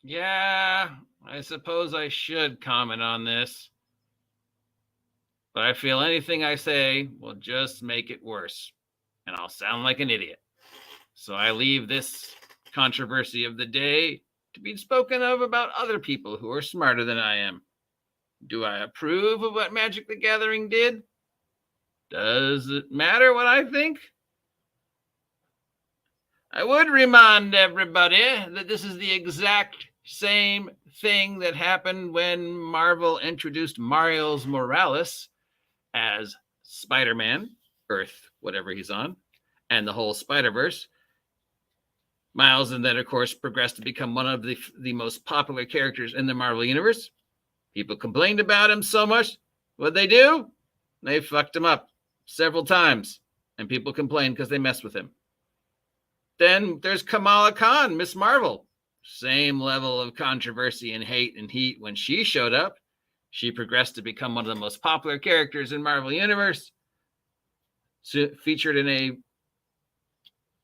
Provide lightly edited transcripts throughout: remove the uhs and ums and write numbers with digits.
Yeah, I suppose I should comment on this. But I feel anything I say will just make it worse, and I'll sound like an idiot. So I leave this controversy of the day to be spoken of about other people who are smarter than I am. Do I approve of what Magic the Gathering did? Does it matter what I think? I would remind everybody that this is the exact same thing that happened when Marvel introduced Miles Morales as Spider-Man, Earth, whatever he's on, and the whole Spider-Verse. Miles and then, of course, progressed to become one of the most popular characters in the Marvel Universe. People complained about him so much. What'd they do? They fucked him up several times, and people complained because they messed with him. Then there's Kamala Khan, Miss Marvel. Same level of controversy and hate and heat when she showed up. She progressed to become one of the most popular characters in Marvel Universe. Featured in a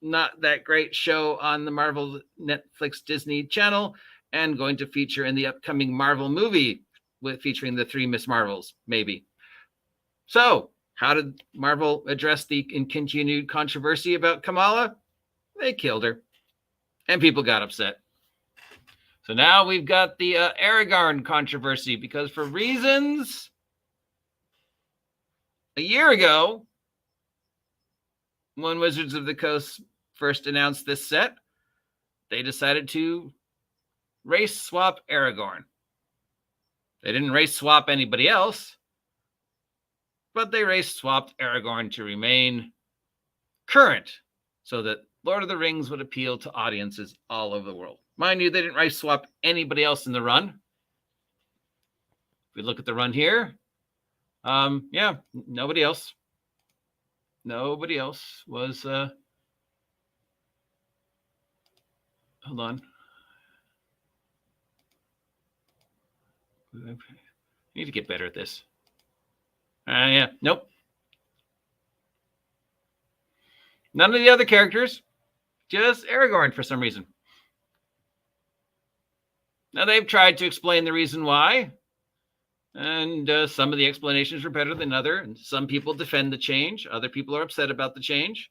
not that great show on the Marvel Netflix Disney channel, and going to feature in the upcoming Marvel movie featuring the 3 Miss Marvels, maybe. So, how did Marvel address the continued controversy about Kamala? They killed her, and people got upset. So now we've got the Aragorn controversy, because for reasons a year ago, when Wizards of the Coast first announced this set, they decided to race swap Aragorn. They didn't race swap anybody else, but they race swapped Aragorn to remain current so that Lord of the Rings would appeal to audiences all over the world. Mind you, they didn't race swap anybody else in the run. If we look at the run here, yeah, nobody else. Nobody else was, hold on. I need to get better at this. Yeah, nope. None of the other characters, just Aragorn for some reason. Now, they've tried to explain the reason why, and some of the explanations were better than others. And some people defend the change. Other people are upset about the change.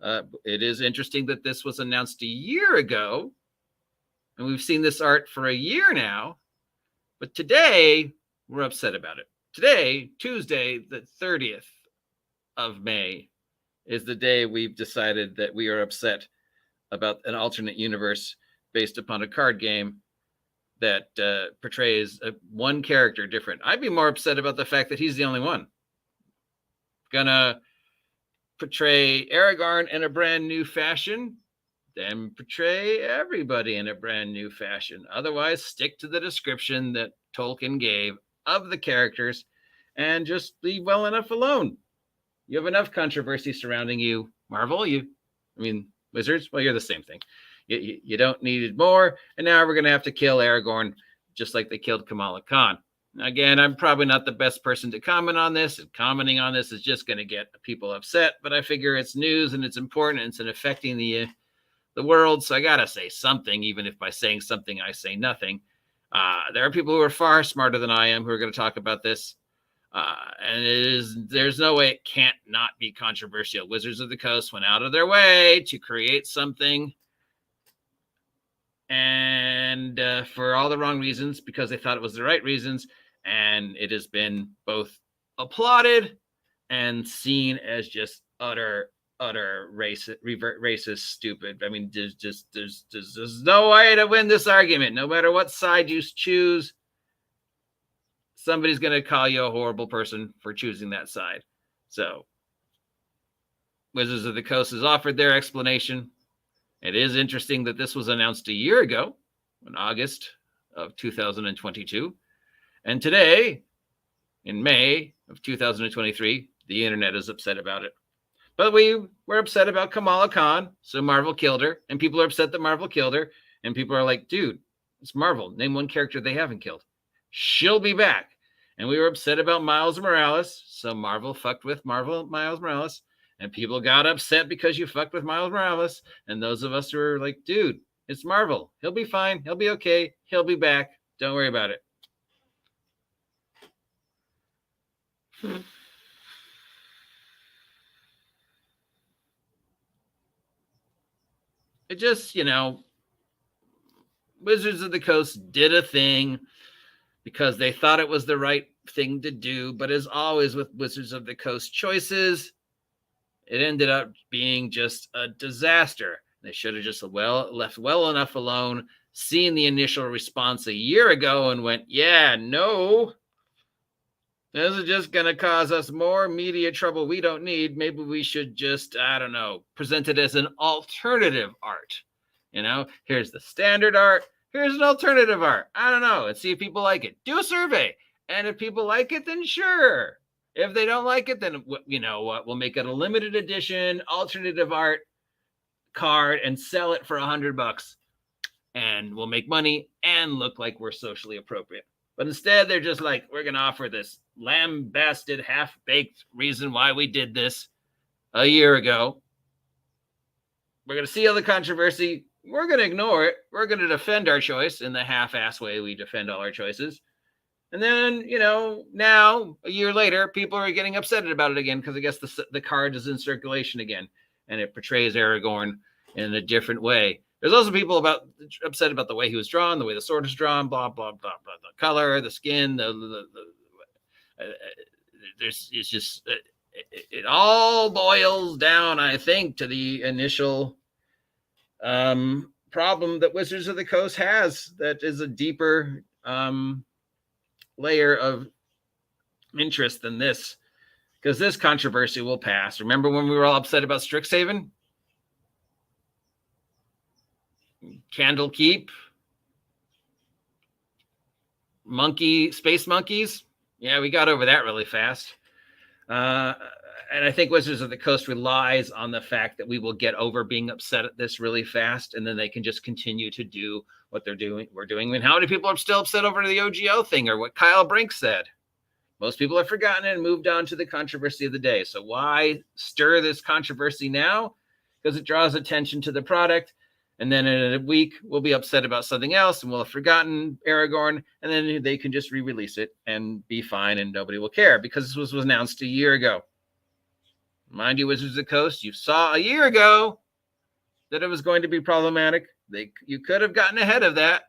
It is interesting that this was announced a year ago, and we've seen this art for a year now. But today, we're upset about it. Today, Tuesday, the 30th of May, is the day we've decided that we are upset about an alternate universe based upon a card game that portrays one character different. I'd be more upset about the fact that he's the only one. Gonna portray Aragorn in a brand new fashion, then portray everybody in a brand new fashion. Otherwise, stick to the description that Tolkien gave of the characters and just leave well enough alone. You have enough controversy surrounding you, Marvel. Wizards, well, you're the same thing. You don't need more, and now we're going to have to kill Aragorn just like they killed Kamala Khan. Again, I'm probably not the best person to comment on this, and commenting on this is just going to get people upset, but I figure it's news and it's important and it's affecting the world, so I got to say something, even if by saying something I say nothing. There are people who are far smarter than I am who are going to talk about this, and there's no way it can't not be controversial. Wizards of the Coast went out of their way to create something, and for all the wrong reasons, because they thought it was the right reasons, and it has been both applauded and seen as just utter racist, stupid. There's no way to win this argument. No matter what side you choose, somebody's going to call you a horrible person for choosing that side. So Wizards of the Coast has offered their explanation. It is interesting that this was announced a year ago, in August of 2022. And today, in May of 2023, the internet is upset about it. But we were upset about Kamala Khan, so Marvel killed her. And people are upset that Marvel killed her. And people are like, dude, it's Marvel. Name one character they haven't killed. She'll be back. And we were upset about Miles Morales, so Marvel fucked with Miles Morales. And people got upset because you fucked with Miles Morales. And those of us who were like, dude, It's Marvel. He'll be fine. He'll be okay. He'll be back. Don't worry about it. It just, Wizards of the Coast did a thing because they thought it was the right thing to do. But as always with Wizards of the Coast choices, it ended up being just a disaster. They should have just left well enough alone, seen the initial response a year ago and went, yeah, no, this is just going to cause us more media trouble we don't need. Maybe we should just, I don't know, present it as an alternative art. Here's the standard art. Here's an alternative art. I don't know. And see if people like it. Do a survey. And if people like it, then sure. If they don't like it, then you know what? We'll make it a limited edition alternative art card and sell it for $100. And we'll make money and look like we're socially appropriate. But instead, they're just like, we're going to offer this lambasted, half-baked reason why we did this a year ago. We're going to see all the controversy. We're going to ignore it. We're going to defend our choice in the half-ass way we defend all our choices. And then, now, a year later, people are getting upset about it again because I guess the card is in circulation again. And it portrays Aragorn in a different way. There's also people upset about the way he was drawn, the way the sword is drawn, blah, blah, blah, blah, the color, the skin, it all boils down, I think, to the initial problem that Wizards of the Coast has that is a deeper layer of interest than this, because this controversy will pass. Remember when we were all upset about Strixhaven? Candlekeep, space monkeys. Yeah, we got over that really fast. And I think Wizards of the Coast relies on the fact that we will get over being upset at this really fast, and then they can just continue to do what we're doing. I mean, how many people are still upset over the OGO thing or what Kyle Brink said? Most people have forgotten it and moved on to the controversy of the day. So why stir this controversy now? Because it draws attention to the product. And then in a week, we'll be upset about something else and we'll have forgotten Aragorn. And then they can just re-release it and be fine and nobody will care because this was announced a year ago. Mind you, Wizards of the Coast, you saw a year ago that it was going to be problematic. You could have gotten ahead of that,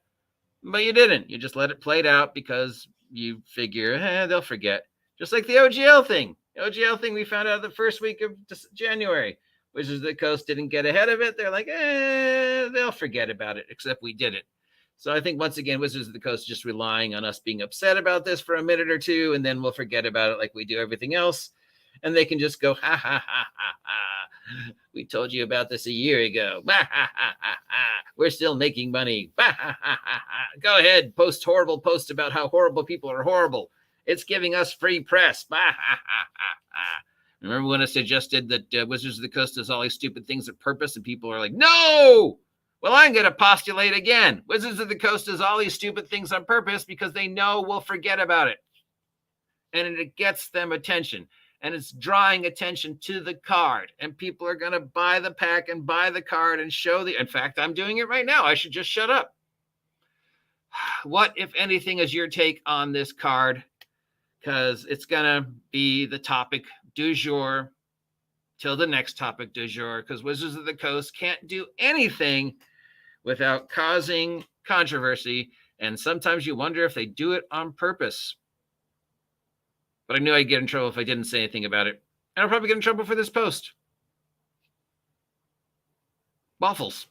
but you didn't. You just let it play out because you figure, they'll forget. Just like the OGL thing. The OGL thing we found out the first week of January. Wizards of the Coast didn't get ahead of it. They're like, they'll forget about it, except we did it. So I think, once again, Wizards of the Coast just relying on us being upset about this for a minute or two, and then we'll forget about it like we do everything else. And they can just go, ha, ha, ha, ha, ha. We told you about this a year ago. Ha, ha, ha, ha, ha. We're still making money. Ha, ha, ha, ha, ha. Go ahead, post horrible posts about how horrible people are horrible. It's giving us free press. Ha, ha, ha, ha, ha. Remember when I suggested that Wizards of the Coast does all these stupid things on purpose, and people are like, no! Well, I'm going to postulate again. Wizards of the Coast does all these stupid things on purpose because they know we'll forget about it. And it gets them attention. And it's drawing attention to the card. And people are going to buy the pack and buy the card and show in fact, I'm doing it right now. I should just shut up. What, if anything, is your take on this card? Because it's going to be the topic du jour till the next topic du jour, because Wizards of the Coast can't do anything without causing controversy. And sometimes you wonder if they do it on purpose. But I knew I'd get in trouble if I didn't say anything about it. And I'll probably get in trouble for this post. Waffles.